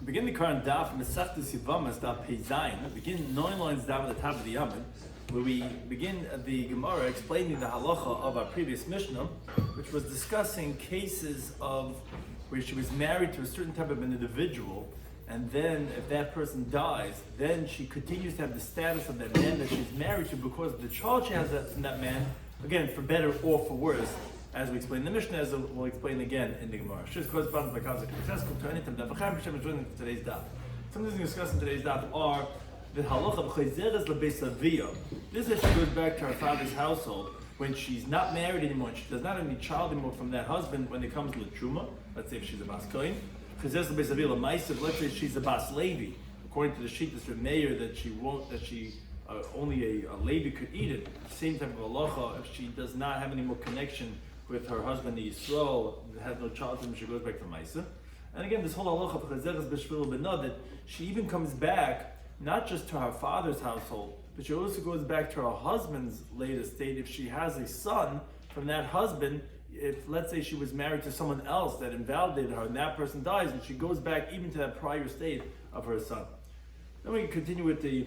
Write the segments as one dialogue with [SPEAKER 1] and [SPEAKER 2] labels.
[SPEAKER 1] Begin the current Daf Mesechta Yevamos Daf Peizayin. Begin 9 lines down at the top of the Yomim, where we begin the Gemara explaining the halacha of our previous Mishnah, which was discussing cases of where she was married to a certain type of an individual, and then if that person dies, then she continues to have the status of that man that she's married to because of the child she has from that man, again, for better or for worse, as we explained in the Mishnah, as we'll explain again in the Gemara. Today's Daf. Some of the things we discuss in today's Daf are the halacha of chayzeres lebeis aviyah. This is she goes back to her father's household when she's not married anymore, and she does not have any child anymore from that husband when it comes to the truma. Let's say if she's a bas kohen. Chayzeres lebeis aviyah l'maisav. Let's say she's a bas levi. According to the sheet, this mayor that she won't, that she only a levi could eat it. Same type of halacha if she does not have any more connection with her husband, the Yisrael, has no child, and she goes back to Maisa. And again, this whole halacha of Chazeres b'shvil b'nah, that she even comes back not just to her father's household, but she also goes back to her husband's later state if she has a son from that husband. If, let's say, she was married to someone else that invalidated her, and that person dies, and she goes back even to that prior state of her son. Then we continue with the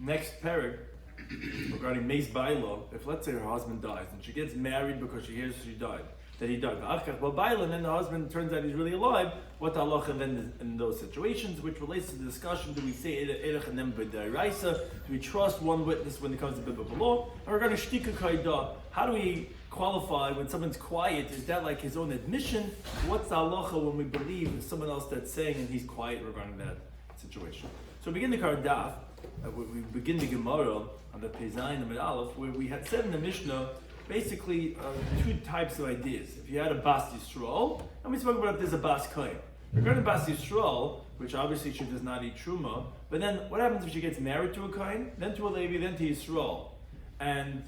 [SPEAKER 1] next parak regarding Meis Baila. If, let's say, her husband dies and she gets married because she hears that he died, and then the husband turns out he's really alive, what the halacha then in those situations, which relates to the discussion, do we say erech and then b'daraisa, do we trust one witness when it comes to biblical law, or regarding shtika kaida, how do we qualify when someone's quiet? Is that like his own admission? What's the halacha when we believe in someone else that's saying and he's quiet regarding that situation? So we begin the current Daf. We begin the Gemara on the Peizayin and Aleph, where we had said in the Mishnah basically two types of ideas. If you had a Bas Yisrael, and we spoke about there's a Bas Kohen. Regarding Bas Yisrael, which obviously she does not eat Truma, but then what happens if she gets married to a Kohen, then to a Levi, then to Yisrael, and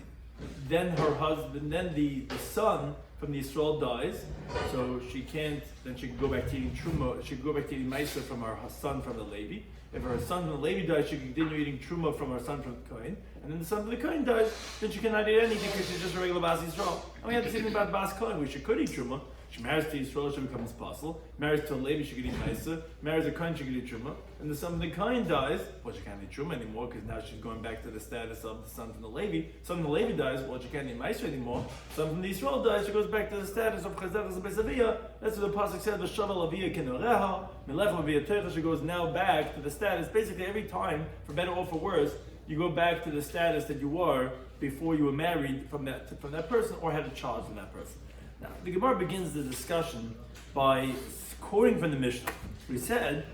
[SPEAKER 1] then her husband, then the son from the Yisrael dies, so she can't, then she can go back to eating Truma, she can go back to eating Maisa from her son from the Levi. If her son from the Levi dies, she can continue eating Truma from her son from the Kohen. And then the son from the Kohen dies, then she cannot eat anything because she's just a regular Bas Yisrael. And we have the same thing about Bas Kohen, where she could eat Truma. She marries to Yisrael, she becomes apostle. Marries to a Levi, she could eat Maisa. Marries a Kohen, she could eat Truma. And the son from the Kohen dies, well, she can't eat Truma anymore because now she's going back to the status of the son from the Levi. Son from the Levi dies, well, she can't eat Maisa anymore. Son from the Yisrael dies, she goes back to the status of Chazeres beis aviyah. That's what the pasuk said, V'shavel aviyah kenoreha, Melech aviyah teicha. She goes now back to the status. Basically, every time, for better or for worse, you go back to the status that you were before you were married from that person or had a child from that person. Now, the Gemara begins the discussion by quoting from the Mishnah. We said,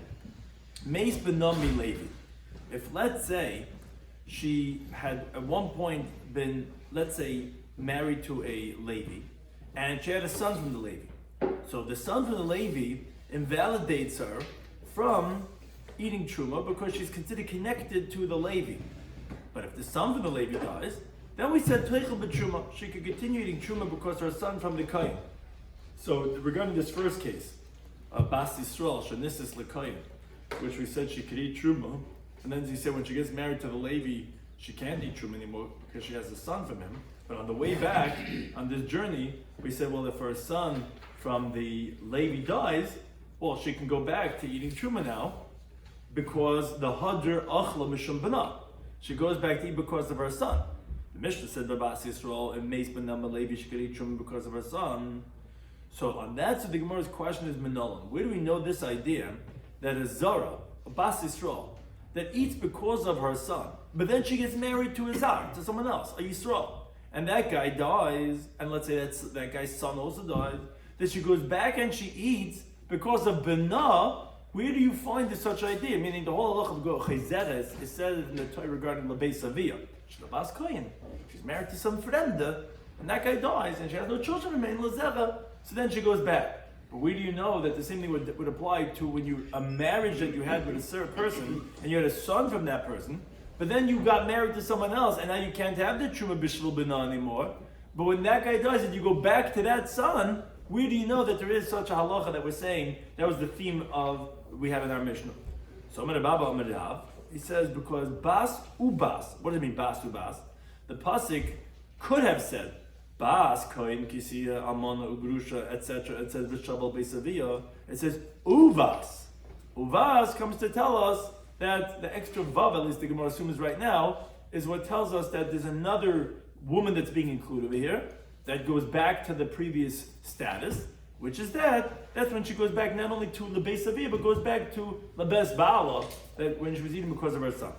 [SPEAKER 1] Meis benami Levi. If, let's say, she had at one point been, let's say, married to a Levi, and she had a son from the Levi. So the son from the Levi invalidates her from eating Truma because she's considered connected to the Levi. But if the son from the Levi dies, then we said Teichel b'Truma. She could continue eating Truma because her son from the Kohen. So regarding this first case, Bas Yisrael, Shanisis L'Kohen, which we said she could eat Truma, and then he said when she gets married to the Levi, she can't eat Truma anymore because she has a son from him. But on the way back, on this journey, we said, well, if her son from the Levi dies, well, she can go back to eating Truma now because the Hadr Achla Mishum B'nah. She goes back to eat because of her son. The Mishnah said Bas Yisrael and Meis Benam Levi she could eat Truma because of her son. So on that, so the Gemara's question is Menolan. Where do we know this idea that a Zara, a Bas Yisrael, that eats because of her son, but then she gets married to a Zar, to someone else, a Yisrael, and that guy dies, and let's say that guy's son also dies, that she goes back and she eats because of Benah. Where do you find this such idea? Meaning the whole halacha of Chazeres is said in the Torah regarding lebeis aviyah. She's a Bas Kohen. She's married to some Fremde, and that guy dies, and she has no children remain Lazera. So then she goes back. But where do you know that the same thing would apply to when a marriage that you had with a certain person, and you had a son from that person, but then you got married to someone else, and now you can't have the Truma Bishvil B'nah anymore. But when that guy dies, and you go back to that son, where do you know that there is such a halacha that we're saying? That was the theme of we have in our Mishnah. So Amar Baba Amar Rav, he says because Bas Ubas. What does it mean Bas Ubas? The pasuk could have said Bas Kohen Kisiya Amon Ugrusha etc. It says V'Shavel beis aviyah. It says Uvas. Uvas comes to tell us that the extra vav, at least the Gemara assumes right now, is what tells us that there's another woman that's being included over here that goes back to the previous status, which is that's when she goes back not only to Lebeis Avia, but goes back to Lebes Ba'ala, that when she was eating because of her son.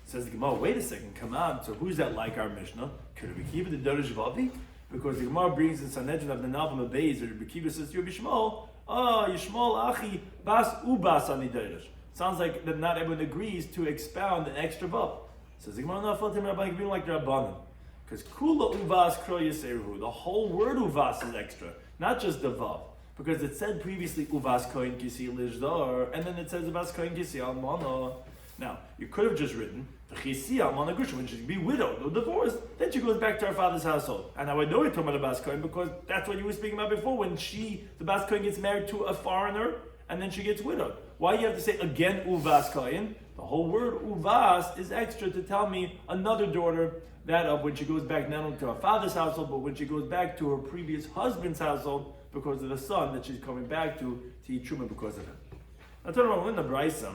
[SPEAKER 1] Says the Gemara, wait a second, come on, so who's that like our Mishnah? Could we keep it the Dorish Vavi? Because the Gemara brings in Sanhedrin of the Navim Abayz, or Rabbi Kiva says to Rabbi Shmuel, Yishmol Achi Bas Ubas Ani Dorish. Sounds like that not everyone agrees to expound an extra vav. Says the Gemara, no, I him Rabbi Givim like the Rabbanim. Because Kula Uvas Kro Yiseruhu, the whole word Uvas is extra, not just the vav. Because it said previously Uvas Kohen Kisi Lijdar, and then it says Uvas Kohen Kisi Almana. Now, you could have just written the Chisi Almana Grusha, when she be widowed or divorced, then she goes back to her father's household. And now I know you're talking about the Bas Kohen because that's what you were speaking about before, when the Bas Kohen gets married to a foreigner and then she gets widowed. Why do you have to say again Uvas Kohen? The whole word Uvas is extra to tell me another daughter that of when she goes back not only to her father's household, but when she goes back to her previous husband's household because of the son that she's coming back to eat Truma because of him. I'm talking about in the Brisa,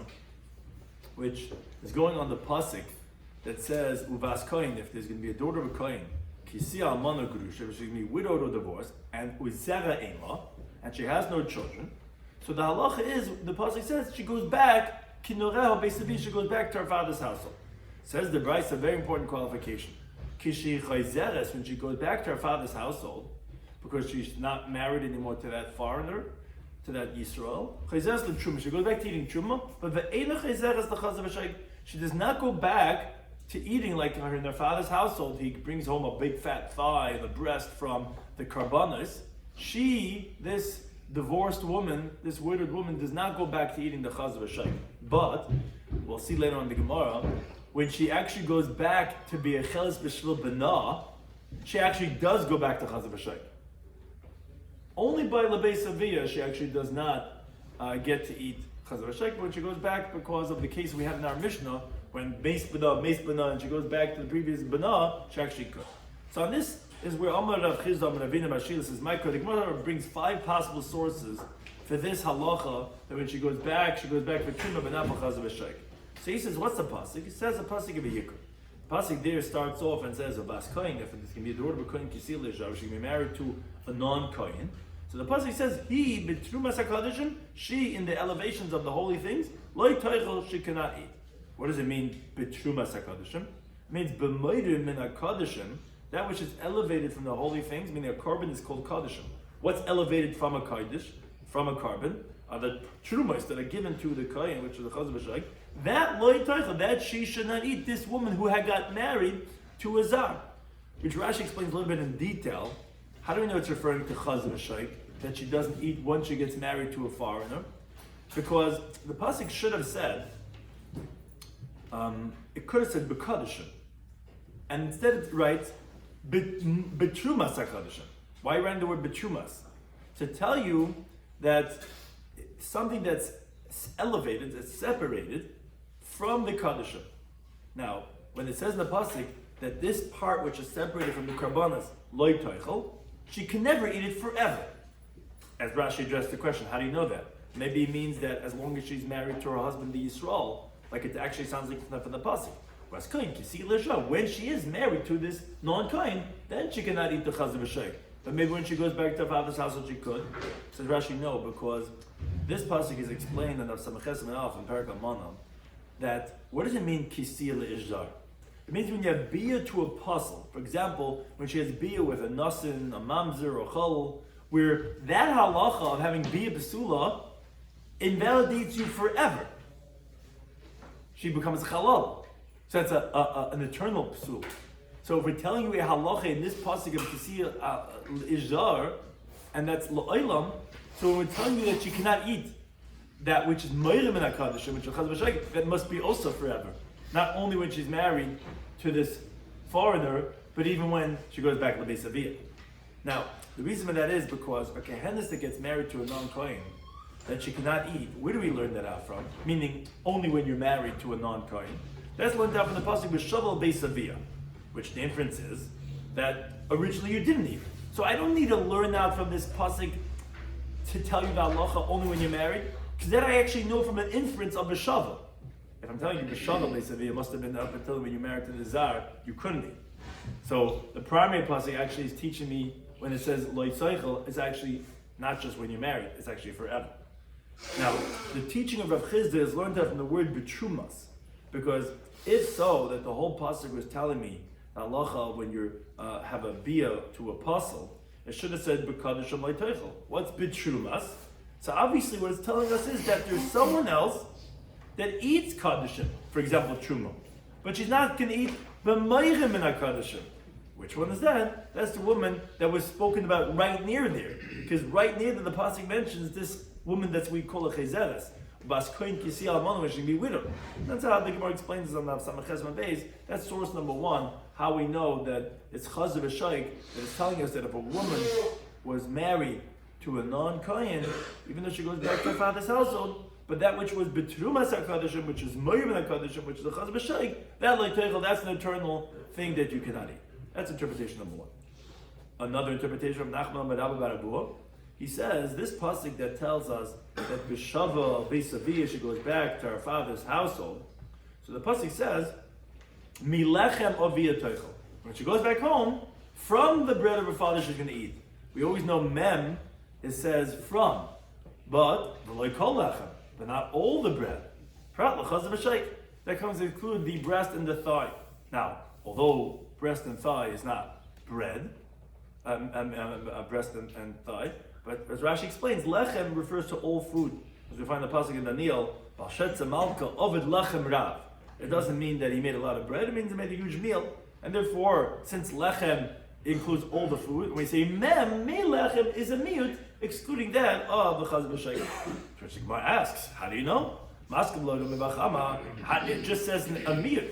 [SPEAKER 1] which is going on the pasuk that says Uvas Kohen, if there's going to be a daughter of a Kohen, Kisi Almana Grusha, she's going to be widowed or divorced, and Uzera Ema, and she has no children. So the halacha is, the pasuk says, she goes back, Kinoreha Beisavi, she goes back to her father's household. Says the Brisa, a very important qualification. Kishi Chayzeres, when she goes back to her father's household, because she's not married anymore to that foreigner, to that Yisrael. Chayzeres the Truma, she goes back to eating Truma, but the Eila Chayzeres the Chazav Hashaik, she does not go back to eating like her in her father's household. He brings home a big fat thigh and a breast from the Karbanos. She, this divorced woman, this widowed woman, does not go back to eating the Chazav Hashaik. But, we'll see later on in the Gemara, when she actually goes back to be a Cheles B'Shvil B'na, she actually does go back to Chazav Hashaik. Only by Lebeis Avia she actually does not get to eat Chazav Hashaik, but when she goes back because of the case we have in our Mishnah, when Meis B'na, and she goes back to the previous B'na, she actually could. So on this is where Amar Rav Chizda and Ravina Mashila says, Michael, the Gemara brings 5 possible sources for this halacha, that when she goes back for Truma, but not for Chazav Hashaik. So he says, what's the pasuk? He says the pasuk of a yikr. The pasuk there starts off and says, Bas Kohen, if it's going to be a daughter of a Kohen Kisil Lejav, she can be married to a non-Kohen. So the pasuk says, he, B'trumas HaKadishim, she, in the elevations of the holy things, Loi Toichel, she cannot eat. What does it mean, B'trumas HaKadishim? It means, B'moidim min HaKadishim, that which is elevated from the holy things, meaning a carbon is called Kadishim. What's elevated from a Kaddish, from a carbon? Are the trumas that are given to the Kohen, which is the Chazav Hashaik, that Loi Toichel, that she should not eat, this woman who had got married to a Zar. Which Rashi explains a little bit in detail. How do we know it's referring to Chazav Hashaik, that she doesn't eat once she gets married to a foreigner? Because the pasuk should have said, it could have said B'Kadishim. And instead it writes, B'Trumas HaKadishim. Why write the word B'Trumas? To tell you that something that's elevated, that's separated from the Kadishim. Now, when it says in the pasuk that this part which is separated from the Karbanas, Loi Toichel, she can never eat it forever. As Rashi addressed the question, how do you know that? Maybe it means that as long as she's married to her husband, the Yisrael, like it actually sounds like it's not from the pasuk. When she is married to this non-Kohen, then she cannot eat the Chazav Hashaik. But maybe when she goes back to her father's household, she could. Says Rashi, no, because this pasuk is explained in the Samaches Menaf in Parak Amana that what does it mean Kisiya le'izhar? It means when you have bia to a puzzle. For example, when she has bia with a nasin, a mamzer, or a chal, where that halacha of having bia besula invalidates you forever. She becomes halal. So that's an eternal psul. So if we're telling you a halacha in this pasuk of Kisiya izhar, and that's la'olam, so when we're telling you that she cannot eat that which is moirim in HaKadishim, which is Chazav Hashaik, that must be also forever. Not only when she's married to this foreigner, but even when she goes back to the Beis Avia. Now, the reason for that is because a Kehenis that gets married to a non-Kohen, that she cannot eat, where do we learn that out from? Meaning, only when you're married to a non-Kohen. That's learned out from the pasuk with Shavel Beis Avia, which the inference is that originally you didn't eat. So I don't need to learn out from this pasuk to tell you the halacha only when you're married. Because then I actually know from an inference of B'shava. If I'm telling you B'shava, basically, it must have been up until when you married to the Zar, you couldn't eat. So the primary pasuk actually is teaching me when it says Lo Yitzaychel, it's actually not just when you're married, it's actually forever. Now, the teaching of Rav Chizda is learned out from the word betrumas, because if so, that the whole pasuk was telling me halacha when you have a bia to apostle, it should have said b'kadashim lo'teichel. What's betrumas? So obviously, what it's telling us is that there's someone else that eats kadashim, for example, truma, but she's not going to eat b'mayim in kadashim. Which one is that? That's the woman that was spoken about right near there, because right near there the pasuk mentions this woman that we call a chezeres. Bas koin kisi almanu, which can be widow. That's how the Gemara explains this on the Samachas Beis. That's source number one. How we know that it's chazav v'shaik, that it's telling us that if a woman was married to a non-kohen, even though she goes back to her father's household, but that which was betrumas hakadashim, which is moyim hakadashim, which is a chazav v'shaik, that like teichel, that's an eternal thing that you cannot eat. That's interpretation number one. Another interpretation from Nachman Marav Barabuah. He says this pasuk that tells us that B'shava Beisaviyah, she goes back to her father's household. So the pasuk says, Milechem Aviyah Teichel. When she goes back home, from the bread of her father she's going to eat. We always know mem, it says from, but v'lo kol lechem, but not all the bread. Prat l'chazav v'shaik. That comes to include the breast and the thigh. Now, although breast and thigh is not bread, breast and thigh. But as Rashi explains, lechem refers to all food. As we find the pasuk in Daniel, Balshetza Malka Ovid Lechem Rav. It doesn't mean that he made a lot of bread, it means he made a huge meal. And therefore, since lechem includes all the food, when we say mem, me lechem is a miyut, excluding that of the chazal b'shayim. Which the Gemara asks, how do you know? Maskim lo mebachama, it just says a miyut.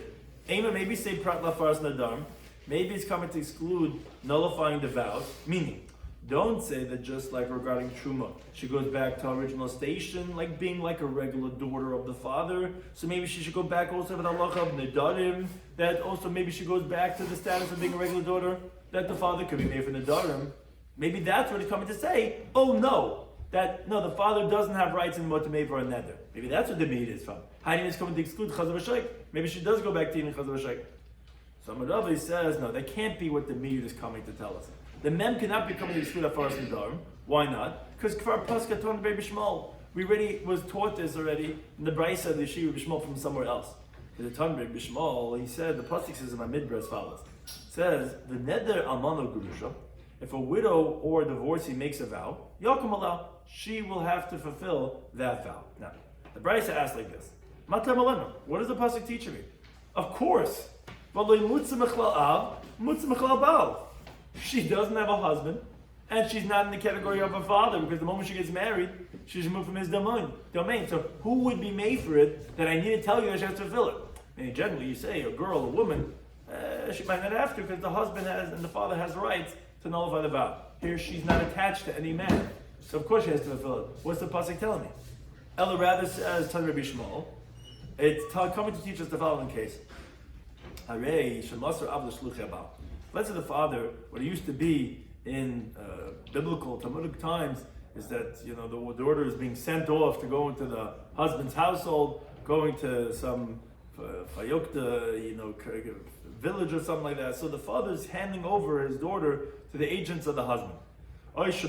[SPEAKER 1] Ema maybe say prat lafaras nadam, maybe it's coming to exclude nullifying the vows, meaning, don't say that just like regarding Truma, she goes back to her original station, like being like a regular daughter of the father. So maybe she should go back also with halacha of Nedarim, that also maybe she goes back to the status of being a regular daughter, that the father could be made for Nedarim. Maybe that's what it's coming to say. Oh no, the father doesn't have rights in what to make for a neder. Maybe that's what the meat is from. Hiding is coming to exclude Chazav V'Shaik. Maybe she does go back to eating Chazav V'Shaik. So Maravi says, no, that can't be what the meat is coming to tell us. The mem cannot be coming to exclude Afaras Nedarim. Why not? Because Kfar Paska Ton Rabbi Shmuel. We already was taught this already in the Brisa of the Shiur Rabbi Shmuel from somewhere else. Because the Ton Rabbi Shmuel, he said, the pasuk says in my midbar as follows. It says, the neder almano gurusha, if a widow or a divorcee makes a vow, yakum allow, she will have to fulfill that vow. Now, the Brisa asks like this, Matam alenu, what does the pasuk teach me? Of course, she doesn't have a husband, and she's not in the category of a father, because the moment she gets married, she's removed from his domain. So who would be made for it that I need to tell you that she has to fulfill it? I mean, generally you say a girl, a woman, she might not have to, because the husband has and the father has rights to nullify the vow. Here she's not attached to any man, so of course she has to fulfill it. What's the pasuk telling me? Ella rather says, Tan Rabbi Shmuel, it's coming to teach us the following case. Let's say the father, what it used to be in biblical Talmudic times, is that the daughter is being sent off to go into the husband's household, going to some fayokta, village or something like that. So the father is handing over his daughter to the agents of the husband. Let's say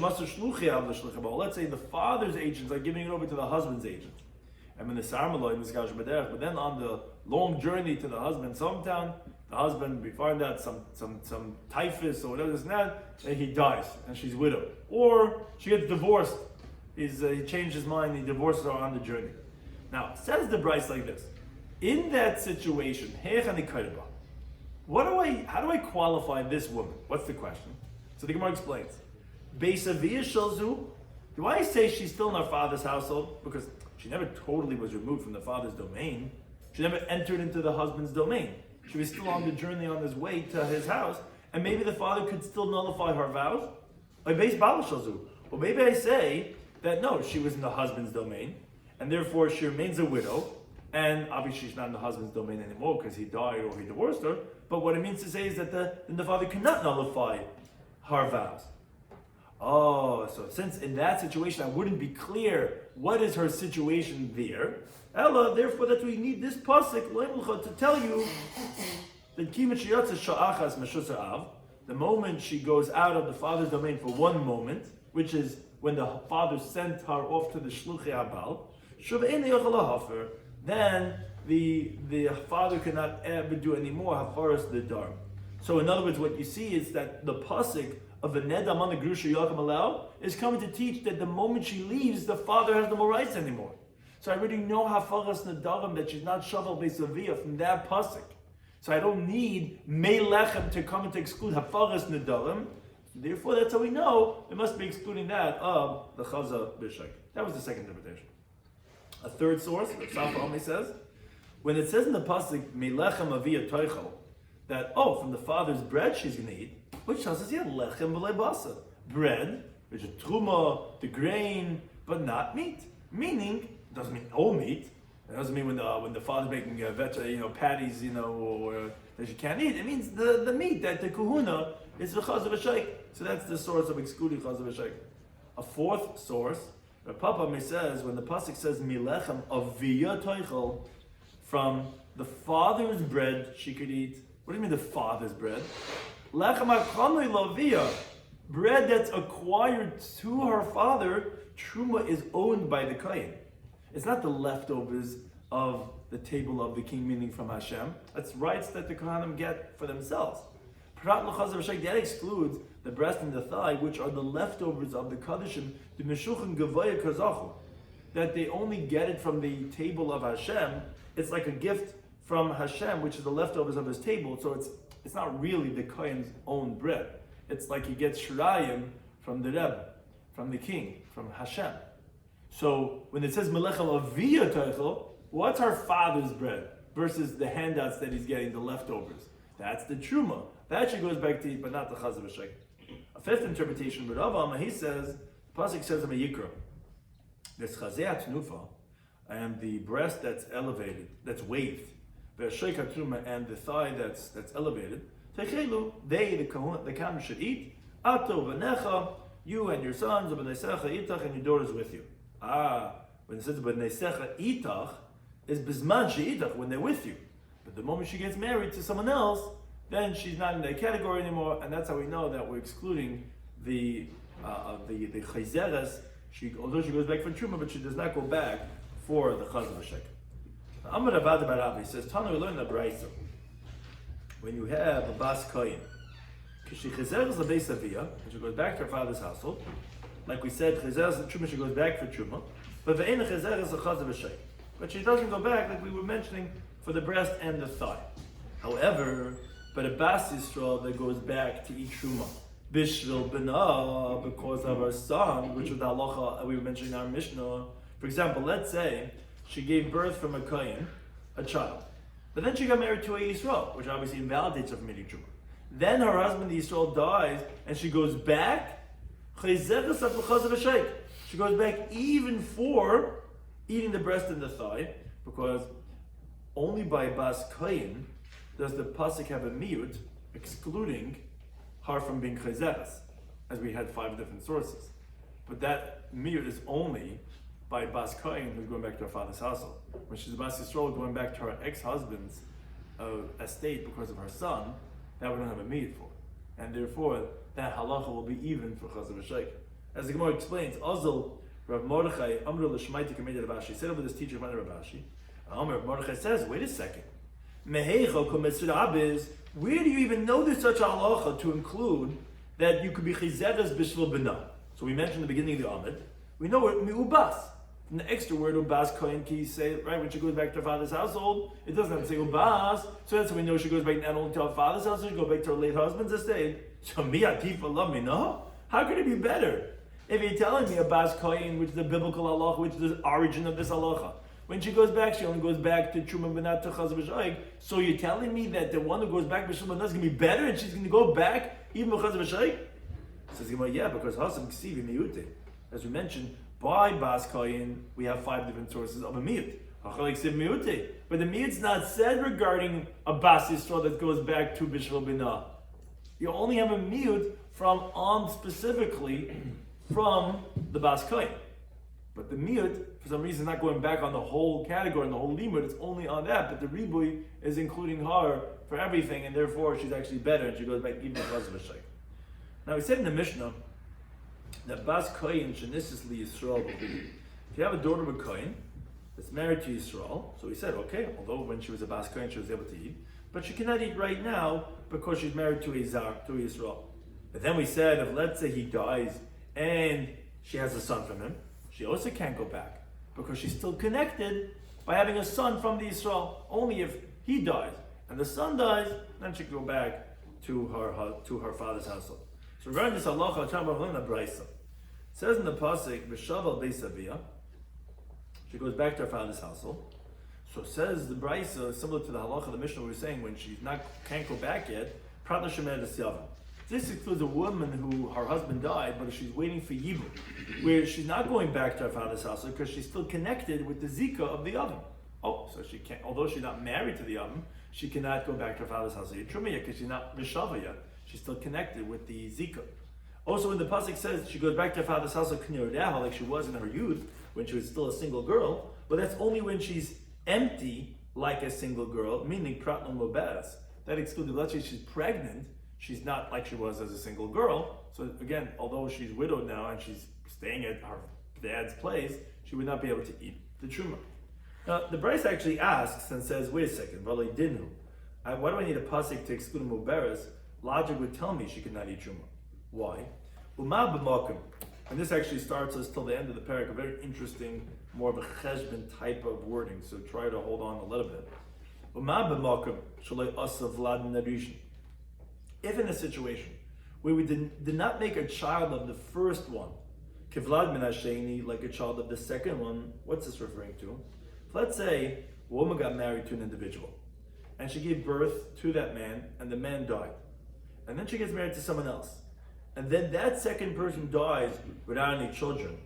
[SPEAKER 1] the father's agents are giving it over to the husband's agents. But then on the long journey to the husband's hometown, the husband, we find out some typhus or whatever this and that, and he dies, and she's widowed. Or she gets divorced. He changed his mind, he divorces her on the journey. Now, says the Bryce like this. In that situation, how do I qualify this woman? What's the question? So the Gemara explains. Do I say she's still in her father's household? Because she never totally was removed from the father's domain. She never entered into the husband's domain. She was still on the journey on his way to his house, and maybe the father could still nullify her vows. Or maybe I say that no, she was in the husband's domain, and therefore she remains a widow, and obviously she's not in the husband's domain anymore because he died or he divorced her. But what it means to say is that then the father cannot nullify her vows. Oh, so since in that situation I wouldn't be clear what is her situation there. Ella, therefore, that we need this pasuk to tell you that the moment she goes out of the father's domain for one moment, which is when the father sent her off to the shluchei habal, then the father cannot ever do any more hafaras the dar. So in other words, what you see is that the pasuk of the nedam on the grusha yakim allow is coming to teach that the moment she leaves, the father has no more rights anymore. So I already know hafaras nadarim, that she's not shavel beisavia from that pasuk. So I don't need melechem to come and to exclude hafaras nadarim. Therefore, that's how we know it must be excluding that of the chaza b'shek. That was the second interpretation. A third source, Rav Yomi says, when it says in the pasuk melechem avia toichel, that from the father's bread she's going to eat, which tells us lechem v'lei basa, bread, which is truma, the grain, but not meat. Meaning, it doesn't mean all meat. It doesn't mean when the father's making patties, or that you can't eat. It means the meat that the kahuna is the chaz v'shayk. So that's the source of excluding chaz v'shayk. A fourth source, Papa says, when the pasuk says milechem avia toichel, from the father's bread she could eat. What do you mean the father's bread? Lechem achamei lavia, bread that's acquired to her father. Truma is owned by the kohen. It's not the leftovers of the table of the king, meaning from Hashem. That's rights that the kohanim get for themselves. That excludes the breast and the thigh, which are the leftovers of the kaddishim, the meshuchim gavaya kazachu, that they only get it from the table of Hashem. It's like a gift from Hashem, which is the leftovers of his table. So it's not really the kohen's own bread. It's like he gets shirayim from the Rebbe, from the king, from Hashem. So when it says melechem avia toichel, what's our father's bread versus the handouts that he's getting, the leftovers? That's the truma. That actually goes back to eat, but not the chaz v'shayk. A fifth interpretation, but Rav Yomi, he says, the pasuk says in Yikra, there's chazei tnufa, and the breast that's elevated, that's waved, the shayka truma, and the thigh that's elevated. Techelu, they the kohen should eat. Ato v'necha, you and your sons, b'neisecha itach, and your daughters with you. When it says b'neisecha itach, is bizman she'itach, when they're with you. But the moment she gets married to someone else, then she's not in that category anymore, and that's how we know that we're excluding the chayzeres. Although she goes back for truma, but she does not go back for the chaz v'shek. Amar Avad Barav, he says, Tana, we learn the brayso. When you have a bas kohen, she chayzeres lebeis avia, and she goes back to her father's household, like we said, chayzeres truma, she goes back for truma, but ve'ena chayzeres a chaz v'shek. But she doesn't go back, like we were mentioning, for the breast and the thigh. However, but a bas Yisrael that goes back to eat truma, bishvil b'na, because of her son, which was the halacha we were mentioning in our Mishnah. For example, let's say she gave birth from a kohen, a child, but then she got married to a Yisrael, which obviously invalidates her from eating truma. Then her husband, the Yisrael, dies, and she goes back. She goes back even for eating the breast and the thigh, because only by bas kohen does the pasuk have a miyut excluding her from being chayzeres, as we had 5 different sources. But that miyut is only by bas kohen who's going back to her father's household. When she's bas Yisrael going back to her ex-husband's estate because of her son, that we don't have a miyut for, and therefore that halacha will be even for chaz v'shayk. As the Gemara explains, Azal Rav Mordechai Amru l'Shmaiti Kamei Rav Ashi said over this teacher of Rav Ashi. Rav Mordechai says, wait a second. Mehecho kumetzur abiz. Where do you even know there's such a halacha to include that you could be chizeres b'shvil b'na? So we mentioned in the beginning of the Amid, we know it mi'ubas. From the extra word ubas kohen ki say, right, when she goes back to her father's household, it doesn't have to say ubas. So that's how we know she goes back not only to her father's household, she goes back to her late husband's estate. So mi atifa love me, no? How could it be better? If you're telling me a bas kohen, which is the biblical halacha, which is the origin of this halacha, when she goes back, she only goes back to truma b'nat to chaz v'shayk. So you're telling me that the one who goes back b'shul b'nat is going to be better, and she's going to go back even b'chaz v'shayk? Says yeah, because hasam ksivi miyute. As we mentioned, by bas kohen we have 5 different sources of a miyut. But the miyut's not said regarding a bas Yisrael that goes back to b'shul b'nat. You only have a miyut from specifically from the bas kohen. But the miyut, for some reason, is not going back on the whole category and the whole limud. It's only on that. But the ribui is including her for everything, and therefore she's actually better, and she goes back even because of a sheikh. Now we said in the Mishnah that bas koyin shenisses li Yisrael. If you have a daughter of a koyin that's married to Yisrael, so we said, okay, although when she was a bas koyin she was able to eat, but she cannot eat right now because she's married to a zar, to Yisrael. But then we said, if let's say he dies and she has a son from him, she also can't go back because she's still connected by having a son from the Yisrael. Only if he dies and the son dies, then she can go back to her father's household. So regarding this halacha, it says in the pasuk, "V'shaval beis avia," she goes back to her father's household. So it says the brisa, similar to the halacha, the Mishnah we were saying, when she can't go back yet, prat l'shemer d'syavam. This includes a woman who her husband died, but she's waiting for yibum, where she's not going back to her father's house because she's still connected with the zika of the oven. Oh, so she can't. Although she's not married to the oven, she cannot go back to her father's house because she's not mishava yet. She's still connected with the zika. Also, when the pasuk says she goes back to her father's house like she was in her youth when she was still a single girl, but that's only when she's empty like a single girl, meaning prat l'moberes. That excludes, let's say she's pregnant. She's not like she was as a single girl. So again, although she's widowed now and she's staying at her dad's place, she would not be able to eat the truma. Now, the Bryce actually asks and says, wait a second, why do I need a pasuk to exclude muberes? Logic would tell me she could not eat truma. Why? Uma b'makom. And this actually starts us till the end of the parak, a very interesting, more of a cheshbon type of wording, so try to hold on a little bit. Uma b'makom shalei asav vlad narishin. If in a situation where we did not make a child of the first one, kivlad min hasheni, like a child of the second one, what's this referring to? Let's say a woman got married to an individual, and she gave birth to that man, and the man died. And then she gets married to someone else. And then that second person dies without any children.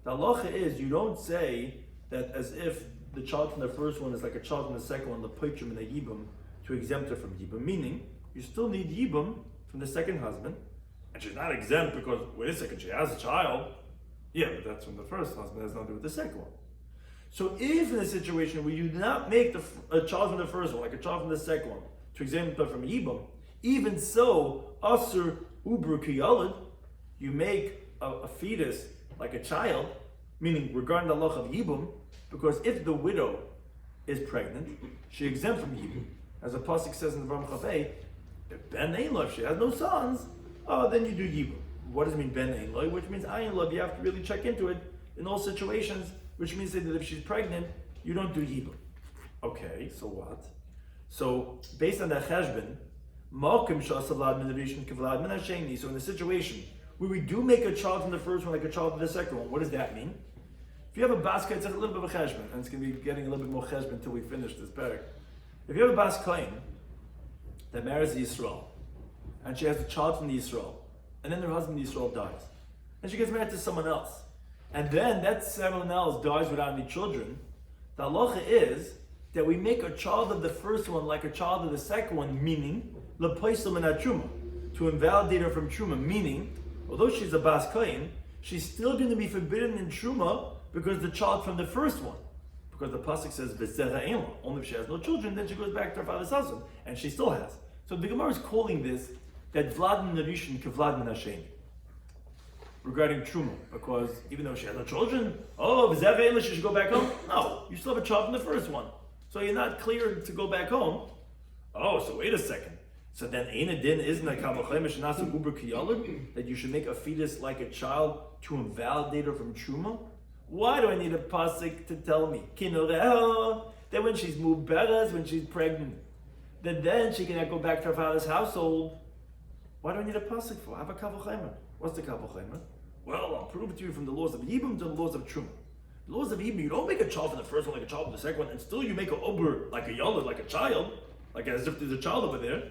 [SPEAKER 1] The halacha is, you don't say that as if the child from the first one is like a child from the second one, the pitchum and the yibum, to exempt her from yibum, meaning you still need yibum from the second husband, and she's not exempt because, wait a second, she has a child. Yeah, but that's from the first husband, it has nothing to do with the second one. So if in a situation where you do not make a child from the first one, like a child from the second one, to exempt her from yibum, even so, asur ubru kiyalid, you make a fetus like a child, meaning regarding the law of yibum, because if the widow is pregnant, she exempt from yibum. As the pasuk says in the Yevamos Daf, if ben ein lo, if she has no sons, then you do yibum. What does it mean ben ein lo? Which means ayin lo. You have to really check into it in all situations, which means that if she's pregnant, you don't do yibum. Okay, so what? So based on that cheshbon, so in the situation where we do make a child from the first one like a child from the second one, what does that mean? If you have a basket, it's a little bit of a cheshbon, and it's going to be getting a little bit more cheshbon until we finish this parak. If you have a bas kohen that marries the Yisrael, and she has a child from the Yisrael, and then her husband the Yisrael dies, and she gets married to someone else, and then that someone else dies without any children, the halacha is that we make a child of the first one like a child of the second one, meaning to invalidate her from truma, meaning, although she's a bas kohen, she's still going to be forbidden in truma because the child from the first one. Because the pasuk says, only if she has no children, then she goes back to her father's house, and she still has. So the Gemara is calling this that Vlad min Narishin ke Vlad min Hasheni, regarding truma, because even though she has no children, she should go back home? No, you still have a child from the first one. So you're not cleared to go back home. Oh, so wait a second. So then, Eina Din isn't a Kavachleim Shnasu Uber Kiyalid, that you should make a fetus like a child to invalidate her from Truma? Why do I need a pasuk to tell me? Kinoreho, that when she's muberes, when she's pregnant, that then she cannot go back to her father's household. Why do I need a pasuk for? I have a Kavachleim. What's the Kavachleim? Well, I'll prove it to you from the laws of Yibum to the laws of Truma. The laws of Yibum, you don't make a child from the first one like a child from the second one, and still you make a Uber like a Yalid, like a child, like as if there's a child over there.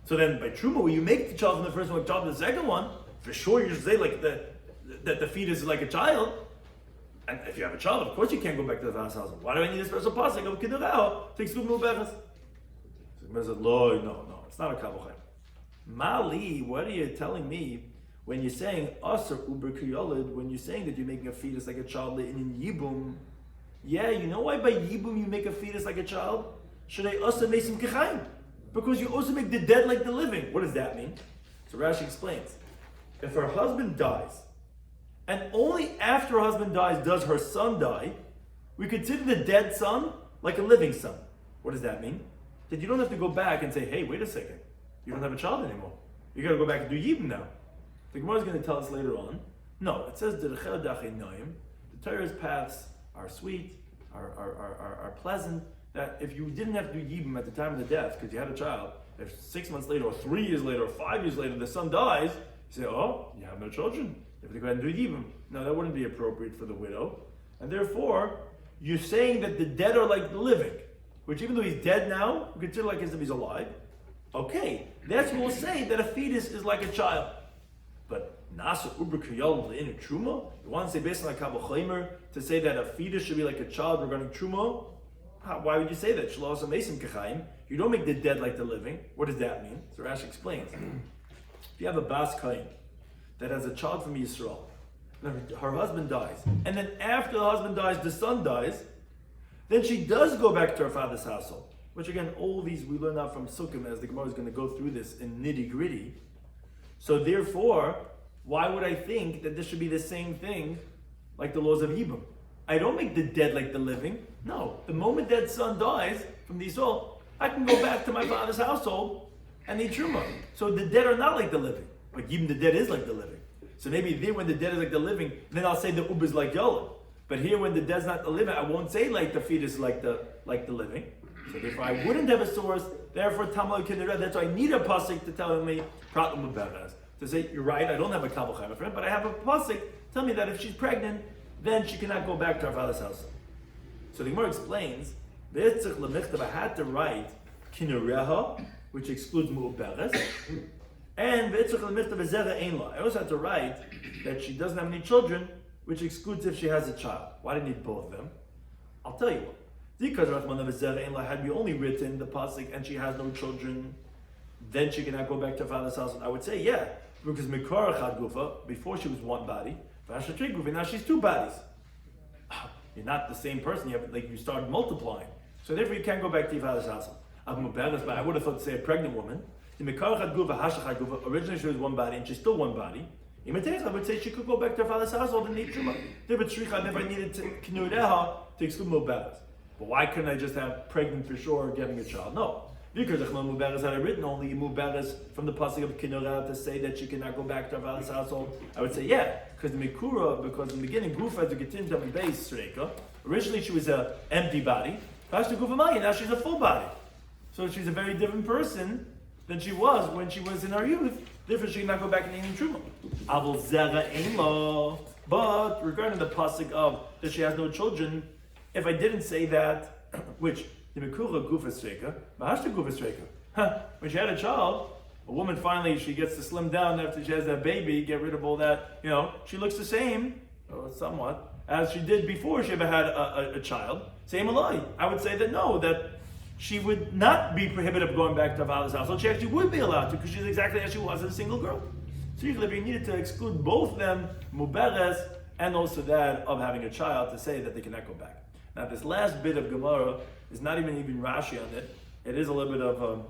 [SPEAKER 1] So then by Truma, when you make the child from the first one, like a child from the second one, for sure you should say like that the fetus is like a child. And if you have a child, of course you can't go back to the father's house. Why do I need a special pasuk of Kidurao to exclude Muberes? So the said, no, it's not a Kavochem. Mali, what are you telling me? when you're saying asar uber kiyolid, when you're saying that you're making a fetus like a child in yibum, yeah, you know why by yibum you make a fetus like a child? Should I also make some kechayim? Because you also make the dead like the living. What does that mean? So Rashi explains. If her husband dies, and only after her husband dies does her son die, we consider the dead son like a living son. What does that mean? That you don't have to go back and say, hey, wait a second, you don't have a child anymore. You got to go back and do yibum now. The Gemara is going to tell us later on. No, it says the Torah's paths are sweet, are pleasant. That if you didn't have to do yibum at the time of the death because you had a child, if 6 months later, or 3 years later, or 5 years later, the son dies, you say, oh, you have no children. You have to go ahead and do yibum. No, that wouldn't be appropriate for the widow. And therefore, you're saying that the dead are like the living, which even though he's dead now, we consider like as if he's alive. Okay, that's what we'll say, that a fetus is like a child. But nasa uber kriyal in truma, you want to say based on like Kabbalah Chaimer to say that a fetus should be like a child regarding truma? Why would you say that? Shlosa mesim kechayim. You don't make the dead like the living. What does that mean? So Rashi explains. If you have a bas kain that has a child from Yisrael, her husband dies, and then after the husband dies, the son dies, then she does go back to her father's household. Which again, all these we learn out from Sukkim, as the Gemara is going to go through this in nitty gritty. So therefore, why would I think that this should be the same thing like the laws of Yibum? I don't make the dead like the living. No, the moment that son dies from the Yisrael, I can go back to my father's household and eat truma. So the dead are not like the living, but even the dead is like the living. So maybe there, when the dead is like the living, then I'll say the ub is like Yolim. But here, when the dead's not the living, I won't say like the fetus is like the living. So therefore, I wouldn't have a source. Therefore, Tamal Kineret. That's why I need a pasuk to tell me problem about us. To say you're right, I don't have a Kabbalah Chaimer friend, but I have a pasuk. Tell me that if she's pregnant, then she cannot go back to her father's house. So the Gemara explains, I had to write Kinereha, which excludes Mu'uberes, and I also had to write that she doesn't have any children, which excludes if she has a child. Why do you need both of them? I'll tell you what. Because had we only written the pasuk and she has no children, then she cannot go back to her father's house. I would say, yeah, because Mikara Chad Gufa, before she was one body, now she's two bodies. You're not the same person. You start multiplying. So therefore, you can't go back to your father's house. But I would have thought to say a pregnant woman. Originally, she was one body, and she's still one body. I would say she could go back to her father's household and eat truma. Never needed to exclude muberes. But why couldn't I just have pregnant for sure, getting a child? No. Because the muberes had I written only muberes from the pasuk of Kinorah to say that she cannot go back to her father's household, I would say yeah. Because the mikura, because in the beginning, gufa had to get into the base sreika. Originally she was an empty body. Now she's a full body. So she's a very different person than she was when she was in her youth. Therefore she cannot go back and eat truma. Avol zera ein lo. But regarding the pasuk of that she has no children, if I didn't say that, which the mikura gufa sreika, mahashta gufa sreika. When she had a child, a woman finally, she gets to slim down after she has that baby, get rid of all that, she looks the same, or somewhat, as she did before she ever had a child. Same alai. I would say that no, that she would not be prohibited of going back to her father's household. She actually would be allowed to, because she's exactly as she was as a single girl. So usually if you needed to exclude both them, muberes, and also that of having a child, to say that they cannot go back. Now this last bit of Gemara is not even Rashi on it. It is a little bit of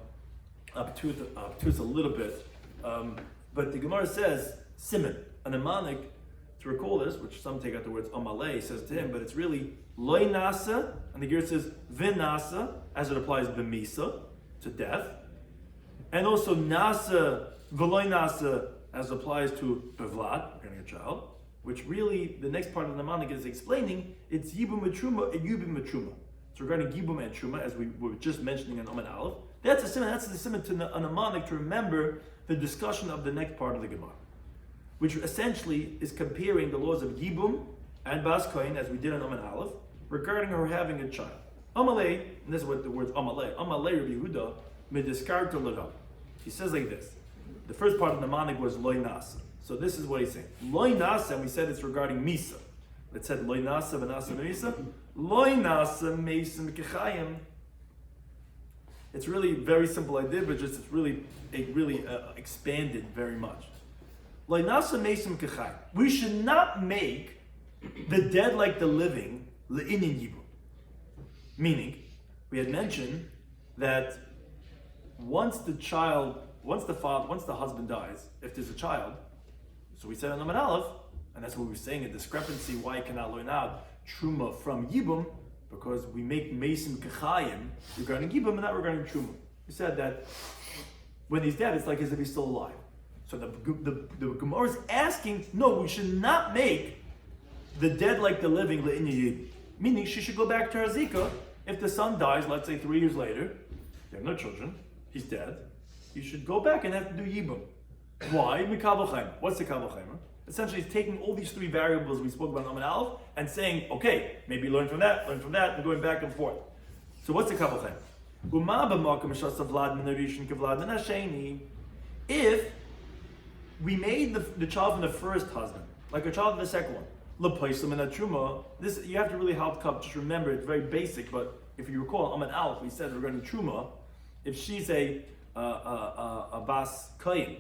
[SPEAKER 1] obtuse a little bit. But the Gemara says, Simon, a mnemonic, to recall this, which some take out the words Amalei, says to him, but it's really Loi Nasa, and the Gemara says Vinasa, as it applies B'misa, to death. And also Nasa, V'loi Nasa, as applies to Bevlat, getting a child, which really, the next part of the mnemonic is explaining, it's Yibum and Truma and Yubim and Truma. So regarding Yibum and Truma, as we were just mentioning in Omen Aleph, that's the simon to a mnemonic to remember the discussion of the next part of the Gemara, which essentially is comparing the laws of Yibum and Bas Kohen, as we did in Omen Aleph, regarding her having a child. Amalei, and this is what the words Amalei Rabbi Yehuda, Mediskarto L'Rab. He says like this. The first part of the mnemonic was Loi Nasa. So this is what he's saying. Loi Nasa, and we said it's regarding Misa. It said Loi Nasa v'Nasa Misa. Loi Nasa Mesim Kechayim. It's really very simple idea, but just it's really expanded very much. Lo nasa mesim kechayim. We should not make the dead like the living le'inyan yibum. Meaning, we had mentioned that once the husband dies, if there's a child, so we said on Amud Aleph, and that's what we were saying, a discrepancy why you cannot learn out truma from yibum, because we make mesim kechayim regarding yibum and not regarding truma. We said that when he's dead, it's like as if he's still alive. So the Gemara is asking, no, we should not make the dead like the living le'inyan yibum. Meaning she should go back to her zika. If the son dies, let's say 3 years later, you have no children, he's dead, you should go back and have to do yibum. Why? Mikabel chayma. What's the kabel chayma? Essentially, it's taking all these three variables we spoke about in Amud Aleph and saying, okay, maybe learn from that, and going back and forth. So what's the kabel chayma? If we made the child from the first husband, like a child from the second one, this you have to really help cup. Just remember, it's very basic, but if you recall, Amud Aleph, we said regarding truma, if she's a bas kohen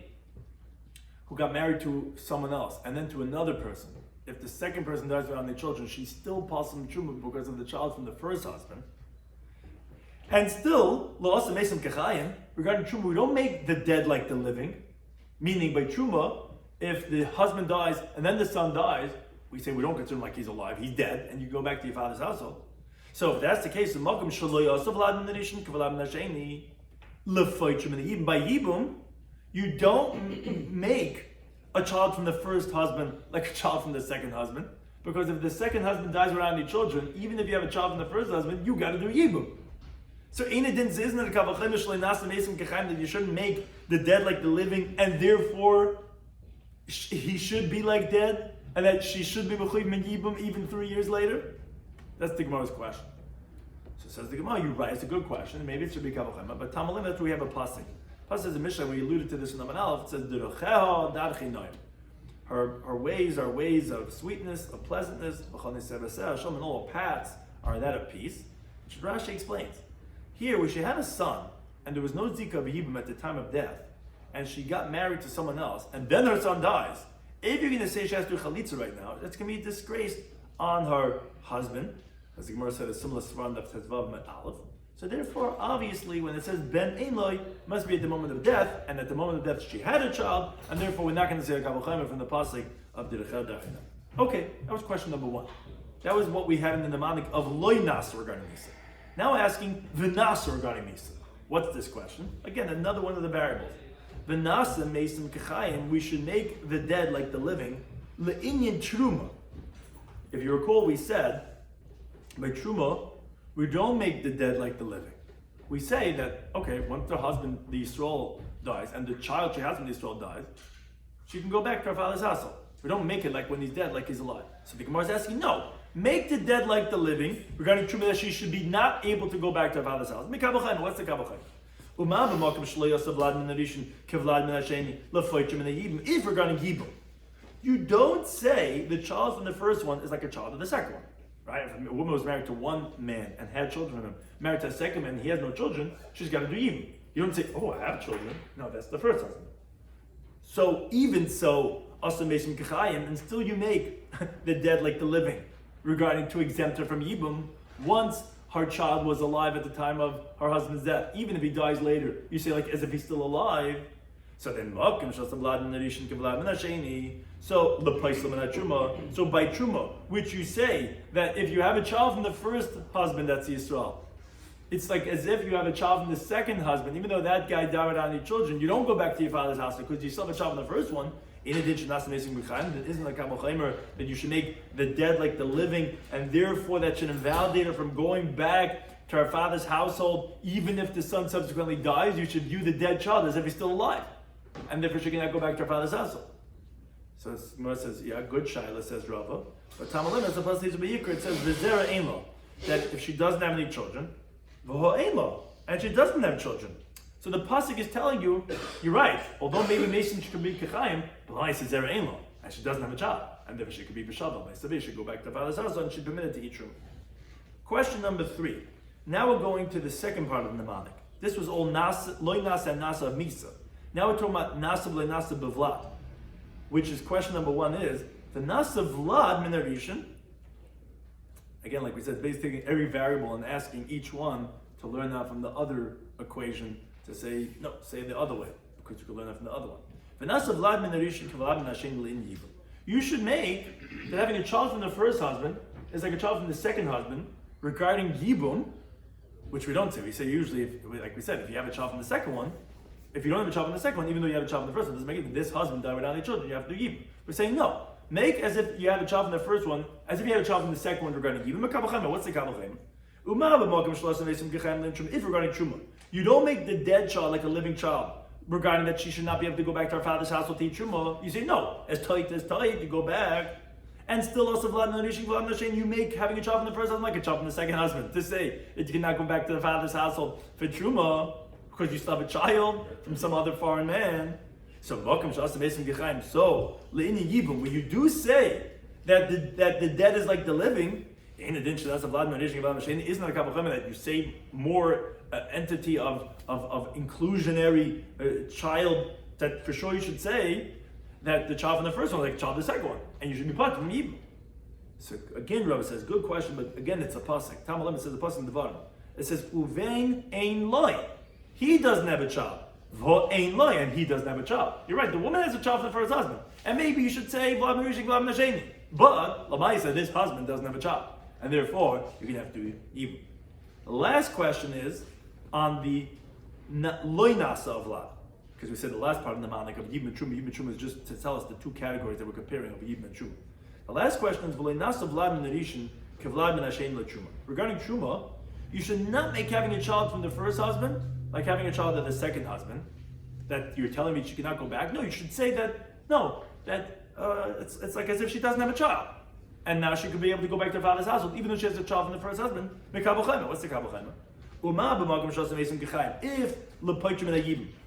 [SPEAKER 1] who got married to someone else and then to another person, if the second person dies without any children, she's still passing truma because of the child from the first husband. And still, lo'asa mesim kechayim, regarding truma, we don't make the dead like the living. Meaning, by truma, if the husband dies and then the son dies, we say we don't consider him like he's alive, he's dead, and you go back to your father's household. So if that's the case, by yibum, you don't make a child from the first husband like a child from the second husband, because if the second husband dies without any children, even if you have a child from the first husband, you got to do yibum. So isn't it a kavachem that you shouldn't make the dead like the living, and therefore he should be like dead, and that she should be mechuyev min yibum even 3 years later? That's the Gemara's question. So says the Gemara, you're right, it's a good question. Maybe it should be kavachem, but Tamalim, that's where we have a pasuk. Pasuk is a Mishnah where you alluded to this in the Amud Aleph. It says Derocheha darchei noim. Her ways are ways of sweetness, of pleasantness, and all her paths are that of peace. Which Rashi explains. Here, where she had a son, and there was no zika of yibum at the time of death, and she got married to someone else, and then her son dies, if you're going to say she has to do chalitza right now, that's going to be a disgrace on her husband. As the Gemara said, a similar svarah that says vav met aleph. So therefore, obviously, when it says ben ein loy, must be at the moment of death, and at the moment of death she had a child, and therefore we're not going to say a kabel chayma from the pasuk of Derechel Dachina. Okay, that was question number one. That was what we had in the mnemonic of loy nas regarding Misa. Now we're asking v'nasa regarding Misa. What's this question? Again, another one of the variables. V'nasa mesim kechayim, we should make the dead like the living, le'inyan truma. If you recall, we said, by truma, we don't make the dead like the living. We say that, okay, once the husband, the Yisrael, dies, and the child she has when the Yisrael dies, she can go back to her father's household. We don't make it like when he's dead, like he's alive. So the Gemara is asking, no, make the dead like the living, regarding truma that she should be not able to go back to her father's house. What's the kabel chayim? If regarding yibum, you don't say the child from the first one is like a child of the second one. Right? If a woman was married to one man and had children with him, married to a second man and he has no children, she's got to do yibum. You don't say, oh, I have children. No, that's the first husband. So even so, asa mesim kechayim, and still you make the dead like the living, regarding to exempt her from yibum, once her child was alive at the time of her husband's death. Even if he dies later, you say like as if he's still alive. So then, so the place of truma. So by truma, which you say that if you have a child from the first husband, that's Yisrael. It's like as if you have a child from the second husband, even though that guy died without any children, you don't go back to your father's house because you still have a child from the first one. In addition, it isn't like kabel chayma that you should make the dead like the living, and therefore that should invalidate her from going back to her father's household, even if the son subsequently dies. You should view the dead child as if he's still alive, and therefore she cannot go back to her father's household. So Gemara says, yeah, good shaila, says Rava. But Tamalim, as opposed to Yikr, it says v'zera ein lo, that if she doesn't have any children, v'ho ein lo, and she doesn't have children. So the pasuk is telling you, you're right. Although maybe Mason she could be kechayim, but I says zera ein lo, and she doesn't have a child, and therefore she could be b'shavel. By Sabi, she should go back to her father's house and she's permitted to eat truma. Question number 3. Now we're going to the second part of the mnemonic. This was all nasa, loy nasa and nasa of misa. Now we're talking about nasa loy nasa bevlat. which is question number 1 is, the nasa vlad min harishin. Again, like we said, basically taking every variable and asking each one to learn out from the other equation to say, no, say the other way, because you can learn that from the other one. You should make that having a child from the first husband is like a child from the second husband regarding yibum, which we don't say. We say usually, like we said, if you have a child from the second one, if you don't have a child from the second one, even though you have a child from the first one, it doesn't make it that this husband died without any children, you have to do yibum. We're saying no. Make as if you have a child from the first one, as if you had a child from the second one regarding yibum. What's the kabbalah? If regarding truma, you don't make the dead child like a living child, regarding that she should not be able to go back to her father's household to eat truma. You say no, as tight, you go back, and still also you make having a child from the first husband like a child from the second husband. To say that you cannot go back to the father's household for truma because you still have a child from some other foreign man. So when you do say that the dead is like the living, isn't it a kabbalah that you say more entity of inclusionary child, that for sure you should say that the child from the first one is like the child of the second one, and you should be part from yibum. So again, Rabbi says, good question, but again it's a pasuk. Talmud says the pasuk in the bottom. It says uvein ein loy. He doesn't have a child. Vo ein loy, and he doesn't have a child. You're right. The woman has a child from the first husband, and maybe you should say vlad merishik vlad nasheni. But Lamaisa, this husband doesn't have a child, and therefore you're going to have to do yibum. The last question is on the loy nasa of vlad, because we said the last part of the manik of yibum and truma. Yibum and truma is just to tell us the two categories that we're comparing of yibum and truma. The last question is v'loy nasa vlad min harishin kevlad min hashem truma. Regarding truma, you should not make having a child from the first husband like having a child of the second husband. That you're telling me she cannot go back. No, you should say that it's like as if she doesn't have a child, and now she could be able to go back to her father's household even though she has a child from the first husband. What's the kabbalah? If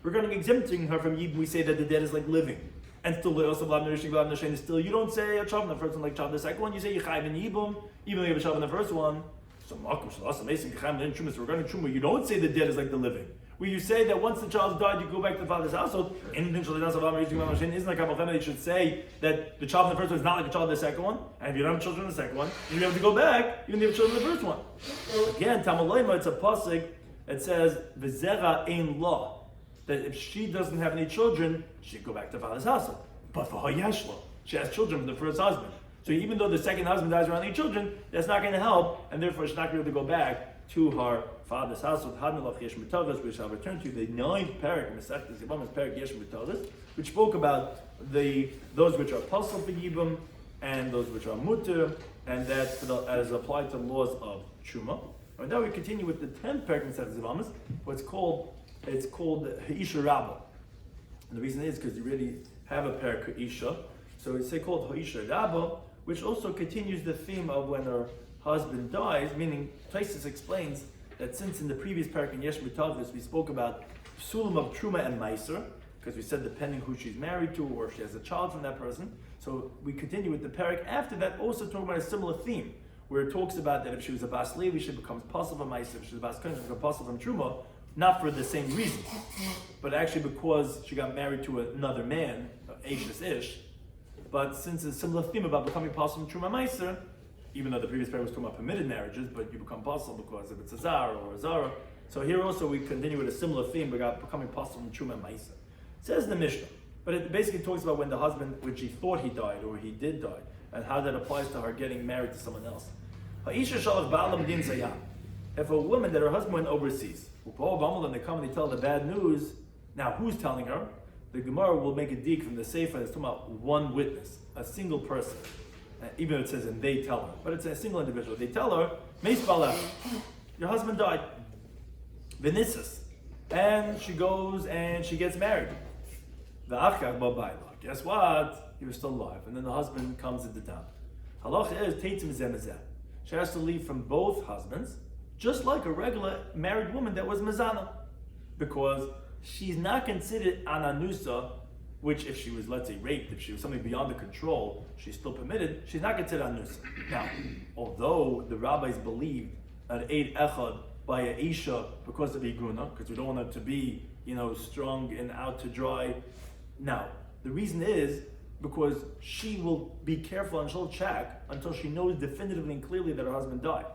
[SPEAKER 1] regarding exempting her from yibum, we say that the dead is like living, and still still you don't say a child from the first one like child of the second one. You say yichayv in yibum even though you have a child from the first one. So regarding truma, you don't say the dead is like the living. Where you say that once the child died, you go back to the father's household. Isn't like kabbalah? You should say that the child from the first one is not like a child of the second one, and if you don't have children in the second one, you have to go back even if you have children in the first one. Again, Tamalayma, it's a pasuk that says v'zera ein law, that if she doesn't have any children, she can go back to the father's household. But for her yeshla, she has children from the first husband. So even though the second husband dies without any children, that's not going to help, and therefore she's not going to be able to go back to her father's household. We shall return to the 9th parak, Mesechta Yevamos Daf, which spoke about those which are possible for yibum and those which are mutter, and that as applied to laws of truma. And now we continue with the 10th parak in Mesechta Yevamos. It's called Ha'isha Rabbah. And the reason is because you really have a parak Ha'isha, so it's called Ha'isha Rabbah, which also continues the theme of when her husband dies, meaning Taisus explains that since in the previous parak in Yesh B'Tavris we spoke about psulim of truma and meiser, because we said depending who she's married to or if she has a child from that person, so we continue with the parak after that also talking about a similar theme, where it talks about that if she was a bas levi she becomes possible from meiser, if she's a bas kohen she becomes possible from truma, not for the same reason, but actually because she got married to another man, Ashes Ish. But since it's a similar theme about becoming possible from truma meiser, even though the previous parak was talking about permitted marriages, but you become possible because if it's a zara or a zara. So here also we continue with a similar theme about becoming possible from truma meiser. It says in the Mishnah, but it basically talks about when the husband, when she thought he died or he did die, and how that applies to her getting married to someone else. If a woman that her husband went overseas, and they come and they tell the bad news, now who's telling her? The Gemara will make a dig from the Sefer that's talking about one witness, a single person. Even though it says and they tell her, but it's a single individual. They tell her, Meis Balach, your husband died. Venissus. And she goes and she gets married. Guess what? He was still alive. And then the husband comes into town. Halach is Teitzim Zemezeh. She has to leave from both husbands, just like a regular married woman that was Mazana. Because she's not considered Ananusa, which if she was, let's say, raped, if she was something beyond the control, she's still permitted, she's not considered Anusa. Now, although the rabbis believed an Eid Echad by a Isha because of Igruna, because we don't want her to be, strong and out to dry. Now, the reason is because she will be careful and she'll check until she knows definitively and clearly that her husband died.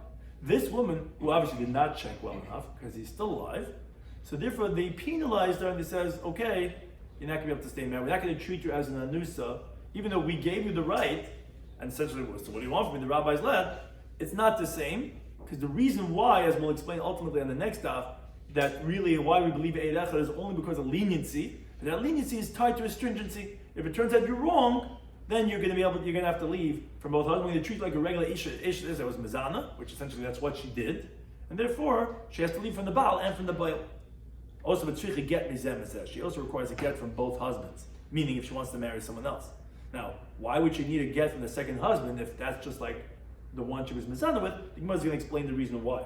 [SPEAKER 1] This woman, who obviously did not check well enough because he's still alive, so therefore they penalized her and they says, okay, you're not going to be able to stay married. We're not going to treat you as an anusa, even though we gave you the right, and essentially, so what do you want from me? The rabbis led. It's not the same, because the reason why, as we'll explain ultimately on the next daf, that really why we believe Eid Echad is only because of leniency, and that leniency is tied to a stringency. If it turns out you're wrong, then you're going to have to leave from both husbands. We're going to treat like a regular isha that was mezana, which essentially that's what she did, and therefore she has to leave from the baal and from the baal. Also, b'tzricha get mizeh. She also requires a get from both husbands, meaning if she wants to marry someone else. Now, why would she need a get from the second husband if that's just like the one she was mizana with? The Gemara is going to explain the reason why.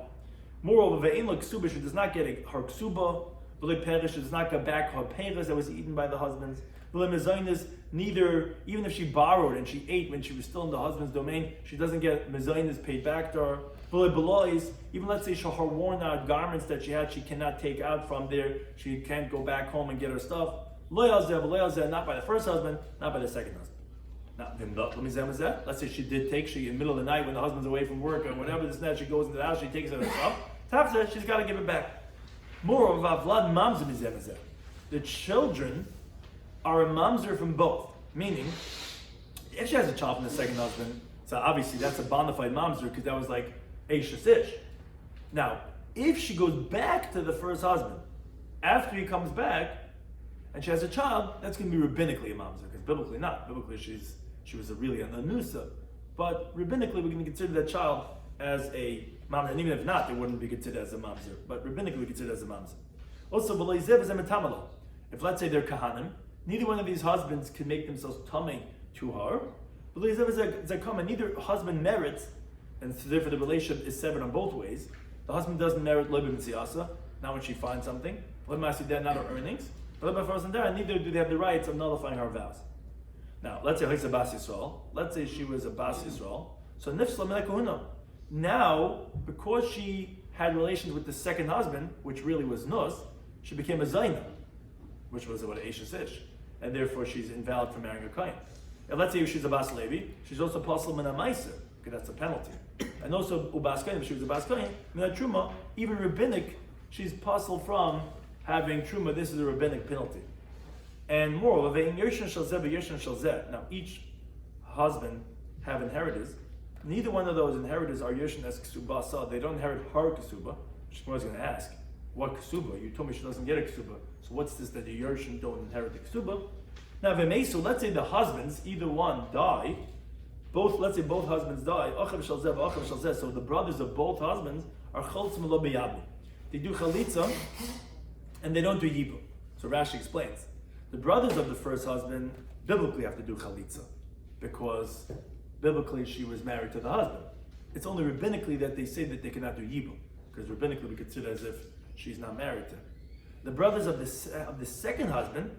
[SPEAKER 1] Moreover, ve'ein lo ksuba, she does not get her ksuba. V'le perish, she does not get back her peres that was eaten by the husbands. V'le mezainis, neither, even if she borrowed and she ate when she was still in the husband's domain, she doesn't get mezainis paid back to her. V'le belois, even let's say her worn out garments that she had, she cannot take out from there. She can't go back home and get her stuff. Lo yazeh, not by the first husband, not by the second husband. Now, let's say she did take, in the middle of the night when the husband's away from work or whatever, this and that, she goes into the house, she takes her stuff. Tafza, she's got to give it back. Moreover, the children are a mamzer from both. Meaning, if she has a child from the second husband, so obviously that's a bona fide mamzer because that was like Eishes Ish. Now, if she goes back to the first husband after he comes back and she has a child, that's going to be rabbinically a mamzer because biblically not. Biblically, she was really an anusa, but rabbinically we're going to consider that child as a mamzer, and even if not, they wouldn't be considered as a mamzer. But rabbinically, we consider it as a mamzer. Also, if let's say they're kahanim, neither one of these husbands can make themselves tummy to her. Neither husband merits, and so therefore the relationship is severed on both ways. The husband doesn't merit loy b'mitziasa, not when she finds something. Loy ma'asideh, not her earnings. But neither do they have the rights of nullifying her vows. Now, let's say she's a bas Yisrael. Let's say she was a bas Yisrael. So nifsla min kahuna. Now, because she had relations with the second husband, which really was nus, she became a zayna, which was what Eishes Ish, and therefore she's invalid for marrying a kohen. And let's say she's a bas Levi, she's also possible min meiser, because that's a penalty. And also ubas kohen, if she was a bas kohen, min truma, even rabbinic, she's possible from having truma. This is a rabbinic penalty. And moreover, now each husband have inheritors. Neither one of those inheritors are Yershin as Ksubasa. They don't inherit her Ksuba. Which I was going to ask, what Ksuba? You told me she doesn't get a Ksuba. So what's this that the Yershin don't inherit the Ksuba? Now, Vemesu, let's say the husbands, either one, die. Let's say both husbands die. So the brothers of both husbands are Choltzim lo b'yabim. They do Chalitza and they don't do Yibum. So Rashi explains. The brothers of the first husband biblically have to do Chalitza because biblically she was married to the husband. It's only rabbinically that they say that they cannot do Yibum, because rabbinically we consider as if she's not married to him. The brothers of the second husband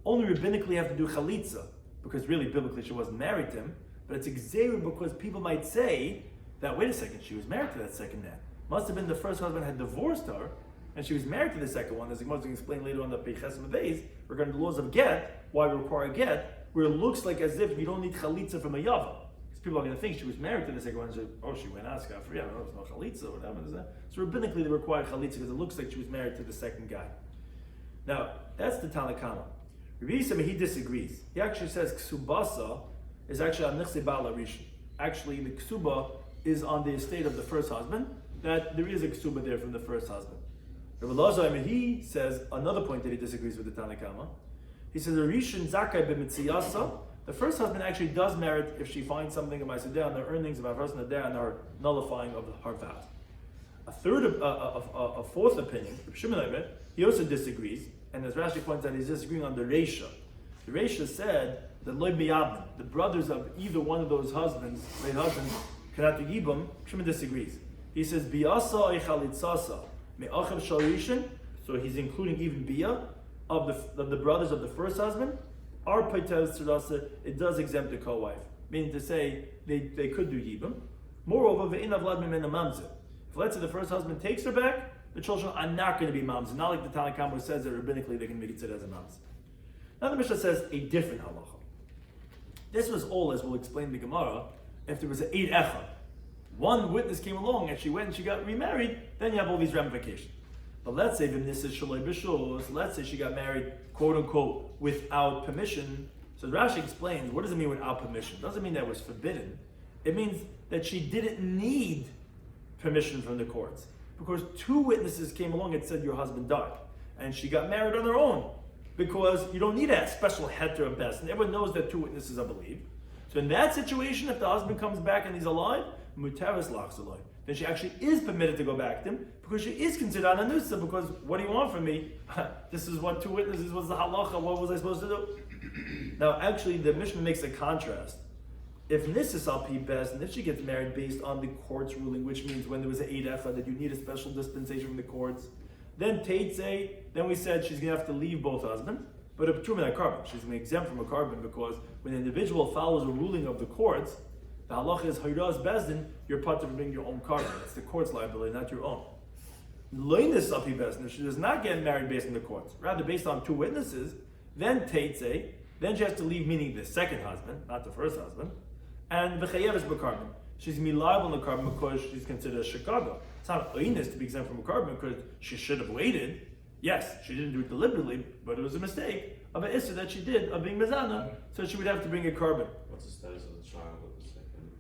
[SPEAKER 1] only rabbinically have to do Chalitza, because really biblically she wasn't married to him, but it's exeru because people might say that, wait a second, she was married to that second man. Must have been the first husband had divorced her, and she was married to the second one, as the Gemara is going to explain later on the Peiches Mavez, regarding the laws of get, why we require get, where it looks like as if you don't need Chalitza from a Yava. People are going to think she was married to the second one and say, oh, she went out scot-free. I don't know, it's no chalitza, what happened is that? So rabbinically they require chalitza because it looks like she was married to the second guy. Now, that's the Tanna Kama. Rabbi Yisrael, he disagrees. He actually says ksubasa is actually on nichse ba'al harishon. Actually, the ksuba is on the estate of the first husband, that there is a ksuba there from the first husband. Rabbi Lazar, he says another point that he disagrees with the Tanna Kama. He says, harishon zakai b'mitziyasa. The first husband actually does merit if she finds something of Ma'asideh on the earnings of her husband and her nullifying of her vows. A fourth opinion, Shimon, he also disagrees, and as Rashi points out, he's disagreeing on the Reisha. The Reisha said that Loy B'Yabim, the brothers of either one of those husbands, late husbands, cannot do Yibum. Shimon disagrees. He says, Biyasa Eichalitzasa, Me'achav Sharishin, so he's including even Biyah, of the brothers of the first husband. Our Paitel Tzurasa, it does exempt the co-wife, meaning to say they could do Yibum. Moreover, Ve'in Avlad Mimena Mamzer. If let's say the first husband takes her back, the children are not going to be Mamzer. Not like the Tanna Kama says that rabbinically they can be considered as a Mamzer. Now the Mishnah says a different halacha. This was all, as we'll explain in the Gemara, if there was an Eid Echad. One witness came along and she went and she got remarried, then you have all these ramifications. But let's say let's say she got married, quote unquote, without permission. So Rashi explains, what does it mean without permission? It doesn't mean that it was forbidden. It means that she didn't need permission from the courts. Because two witnesses came along and said your husband died. And she got married on her own. Because you don't need a special heter of best. And everyone knows that two witnesses are believed. So in that situation, if the husband comes back and he's alive, mutaris lachzaloi, then she actually is permitted to go back to him because she is considered ananusa. Because what do you want from me? This is what two witnesses was the halacha. What was I supposed to do? Now, actually, the Mishnah makes a contrast. If Nisis al pi best, and if she gets married based on the court's ruling, which means when there was an Eid Echad that you need a special dispensation from the courts, then Teitze, then we said she's going to have to leave both husbands. But a Truman carbon, she's going to be exempt from a carbon because when an individual follows a ruling of the courts, the halacha is Hayraz Bezdin, you're part of bringing your own carbon. It's the court's liability, not your own. Loinis al pi best, if she does not get married based on the courts, rather based on two witnesses, then Teitze, then she has to leave, meaning the second husband, not the first husband. And v'chayeves b'carbon, she's going to be liable on the carbon because she's considered a Chicago. It's not oinus to be exempt from a carbon because she should have waited. Yes, she didn't do it deliberately, but it was a mistake of an issue that she did of being mezana, so she would have to bring a carbon.
[SPEAKER 2] What's the status of the child of the second?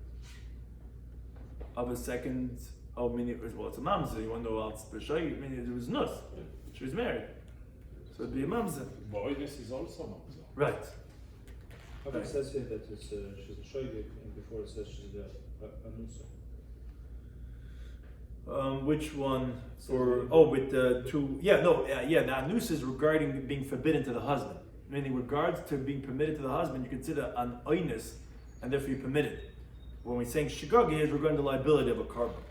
[SPEAKER 1] Of a second, meaning it's a mamza. You want to know what's b'shay? Meaning it was nus. She was married, so it'd be a mamza.
[SPEAKER 3] Boydus is also mamza.
[SPEAKER 1] Right.
[SPEAKER 4] But it says here that it's, she's a shoygig, and before it says she's a nusa.
[SPEAKER 1] Which one? With the two? The anus is regarding being forbidden to the husband. Meaning, regards to being permitted to the husband, you consider an oinus, and therefore you're permitted. When we're saying shigagi, is regarding the liability of a carbon,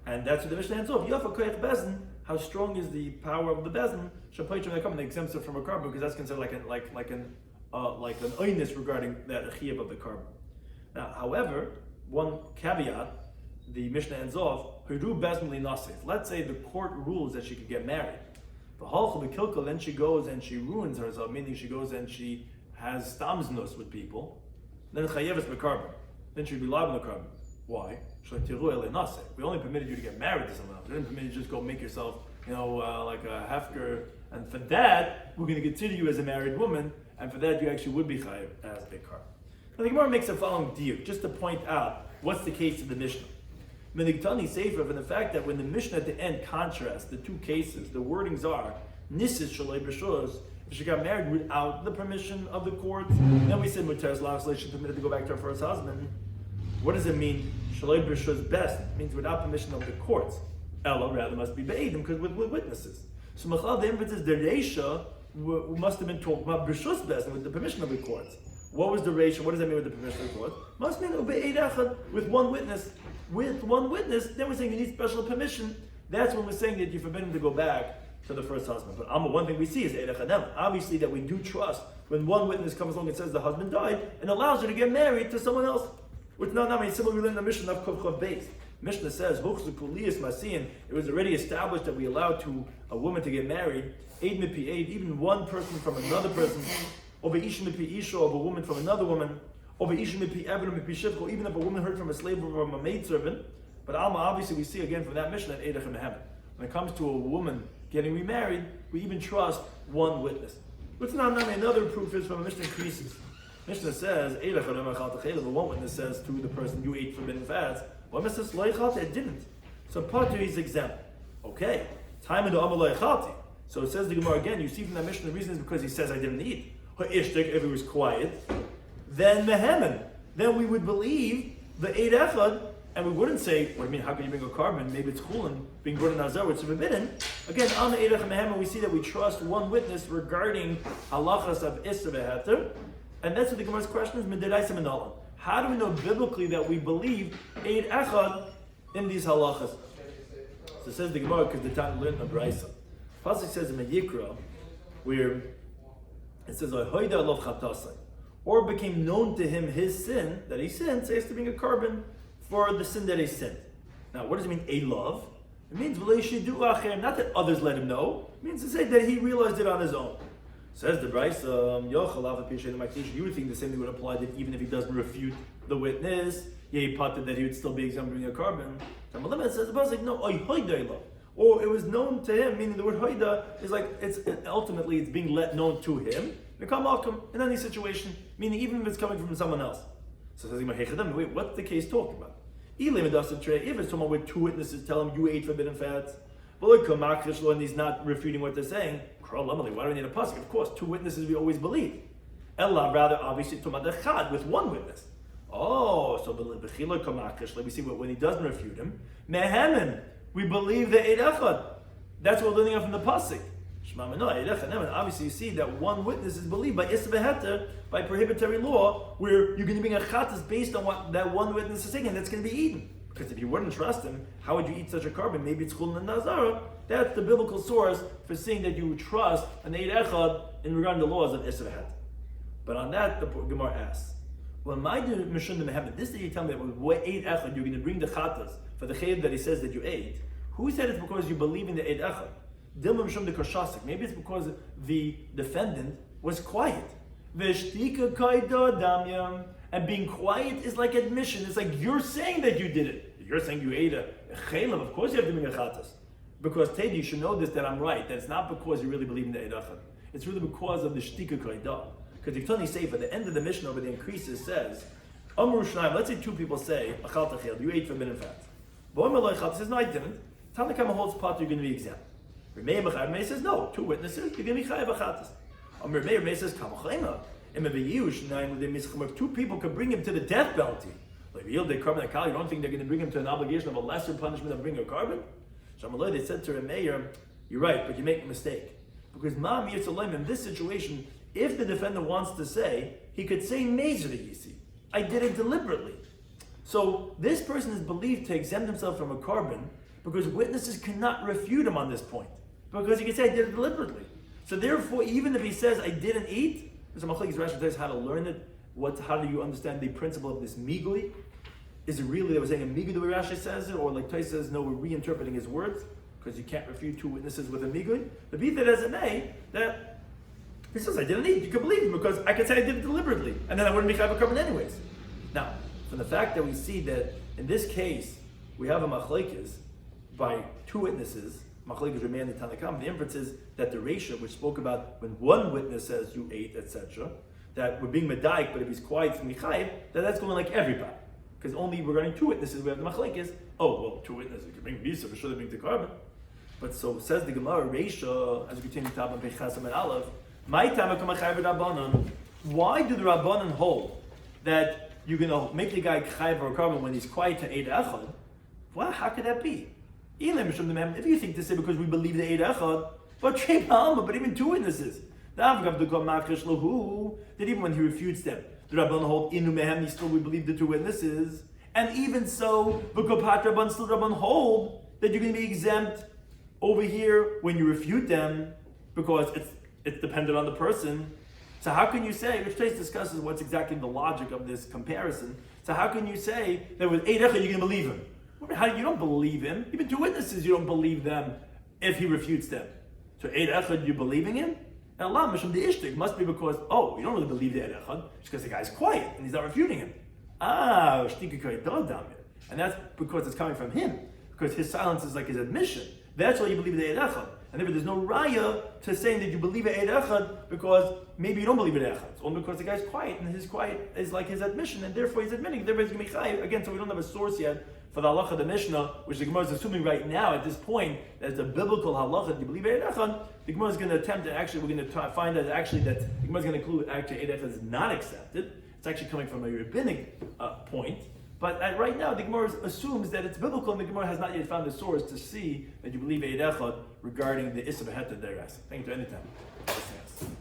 [SPEAKER 1] and that's what the Mishnah ends off. Yafa koyach bezin. How strong is the power of the bezin? Shapaychim that come exempts it from a carbon because that's considered like an oinus regarding that chiyuv of the carbon. Now, however, one caveat, the Mishnah ends off. Let's say the court rules that she could get married. Then she goes and she ruins herself, meaning she goes and she has stamznus with people. Then chayeves b'carbon. Then she'd be liable on the carbon. Why? We only permitted you to get married to someone else. We didn't permit you to just go make yourself, like a hefker. And for that, we're going to consider you as a married woman. And for that, you actually would be chayev as a carbon. Now the Gemara makes the following diuk, just to point out what's the case of the Mishnah. Menigtani Sefer, and the fact that when the Mishnah at the end contrasts the two cases, the wordings are Nisis Shalei B'Shuz, if she got married without the permission of the court, then we said Muteres Lachzalei, she's permitted to go back to her first husband. What does it mean? Shalei B'Shuz best means without permission of the courts. Ella rather must be Be'edim, because with witnesses. So Machal, the inference is the Reisha must have been talking about B'Shuz best with the permission of the courts. What was the Reisha? What does that mean with the permission of the court? Must mean Be'ed Echad with one witness. With one witness, then we're saying you need special permission. That's when we're saying that you're forbidden to go back to the first husband. But one thing we see is obviously that we do trust when one witness comes along and says the husband died and allows her to get married to someone else. Which similarly we learn in the Mishnah of Kovchav Beis. Mishnah says, it was already established that we allowed to a woman to get married, Eid mipi Eid, even one person from another person, or Ish mipi Isha, of a woman from another woman, or Ish mipi Eved mipi Shivcho, even if a woman heard from a slave or from a maidservant. But Alma, obviously we see again from that Mishnah at Eidach and Mehem. When it comes to a woman getting remarried, we even trust one witness. What's another proof is from a Mishnah in Creases. Mishnah says, the one witness says to the person, you ate forbidden fats. What Mishnah says, it didn't. So Patu is exempt. Okay, time into Amalai. So it says the Gemara again, you see from that Mishnah, the reason is because he says I didn't eat. If he was quiet, then Mehemen. Then we would believe the Eid Echad, and we wouldn't say, what do you mean, how can you bring a carbon? Maybe it's chulin, being brought in Nazar, which is forbidden. Again, on the Eid Echad Mehemen, we see that we trust one witness regarding halachas of Isra Beheter, and that's what the Gemara's question is, Midiraisa Minolam. How do we know biblically that we believe Eid Echad in these halachas? So it says the Gemara, because the time learned in the Braisa. Pasuk says in Yikra, where it says, or became known to him his sin, that he sinned, so he has to bring a carbon for the sin that he sinned. Now, what does it mean, a love? It means, not that others let him know. It means to say that he realized it on his own. Says the Brisa, you would think the same thing would apply that even if he doesn't refute the witness, he potted that he would still be exempt from bringing a carbon. Says the Pasuk, no, or it was known to him, meaning the word hoida is like ultimately it's being let known to him. In any situation, meaning even if it's coming from someone else. So says wait, what's the case talking about? If it's someone with two witnesses tell him you ate forbidden fats, and he's not refuting what they're saying, why do we need a pasuk? Of course, two witnesses we always believe. Ella, rather obviously with one witness. Oh, so we see when he doesn't refute him, mehemen, we believe the eid echad. That's what we're learning from the pasuk. Obviously, you see that one witness is believed by Issa Beheter, by prohibitory law, where you're going to bring a chatas based on what that one witness is saying, and that's going to be eaten. Because if you wouldn't trust him, how would you eat such a carbon? Maybe it's chulin and nazara. That's the biblical source for saying that you would trust an eid echad in regard to the laws of Issa Beheter. But on that, the Gemara asks, well, my mission to Mehemet, this that you tell me that with eid echad you're going to bring the chatas for the chayv that he says that you ate. Who said it's because you believe in the eid echad? Maybe it's because the defendant was quiet. And being quiet is like admission. It's like you're saying that you did it. You're saying you ate a chaylev. Of course you have to bring a chatas. Because Teddy, you should know this, that I'm right. That it's not because you really believe in the eid echad. It's really because of the shtika kaidah. Because if Tony say, at the end of the mission over the increases says, Amru Shnayim, let's say two people say, Achal Tachil, you ate forbidden fats. But Amru Loichat says, no, I didn't. Tanakama holds pot, you're going to be exempt. Remei says, no, two witnesses, you're going to be chayav achatas. Remei says, Kamachayma. If two people could bring him to the death penalty, like you don't think they're going to bring him to an obligation of a lesser punishment of bringing a carbon? They said to Remei, you're right, but you make a mistake. Because Ma'am Yitzalim, in this situation, if the defendant wants to say, he could say Mezer to Yisi. I did it deliberately. So this person is believed to exempt himself from a carbon because witnesses cannot refute him on this point. Because he can say, I did it deliberately. So therefore, even if he says, I didn't eat, there's a machlekes Rashi tells how to learn it. How do you understand the principle of this migui? Is it really that we're saying a migui the way Rashi says it? Or like Tais says, no, we're reinterpreting his words? Because you can't refute two witnesses with a migui. But be that as it may, that he says, I didn't eat. You can believe him because I could say I did it deliberately. And then I wouldn't be chayav carbon anyways. Now, from the fact that we see that in this case, we have a machlekes by two witnesses, machlekes remain in the Tanakam, the inference is that the ratio which spoke about when one witness says you ate, etc., that we're being medaik, but if he's quiet from Michayev, that's going like everybody. Because only regarding two witnesses, we have the machlekes, two witnesses, you can bring Bisa, for sure they bring the carbon. But so says the Gemara, ratio, as we continue to talk about Pechasam and Aleph, why do the Rabbanan hold that you're going to make the guy chayav or carbon when he's quiet to eid echad? Well, how could that be? If you think to say because we believe the eid echad, but even two witnesses. That even when he refutes them, the Rabbanan hold inu mehem, he still we believe the two witnesses. And even so, Bukopat Rabban still Rabban hold that you're going to be exempt over here when you refute them because it's dependent on the person. So how can you say, which Tais discusses what's exactly the logic of this comparison. So how can you say that with eid echad you're going to believe him? You don't believe him. Even two witnesses, you don't believe them if he refutes them. So eid echad, you're believing him? And Allah, Mishum the Ishtik, must be because, you don't really believe the eid echad, just because the guy's quiet and he's not refuting him. And that's because it's coming from him, because his silence is like his admission. That's why you believe the eid echad. And if there's no raya to saying that you believe eid echad because maybe you don't believe eid echad. It's only because the guy's quiet and his quiet is like his admission, and therefore he's admitting. Therefore he's going to be chayav. Again, so we don't have a source yet for the halacha of the Mishnah, which the Gemara is assuming right now at this point that it's a biblical halacha that you believe eid echad. The Gemara is going to attempt to we're going to find out that the Gemara is going to conclude eid echad is not accepted. It's actually coming from a rabbinic point. But right now, the Gemara assumes that it's biblical, and the Gemara has not yet found a source to see that you believe eid echad regarding the Issa Beheter thereas. Thank you to any time.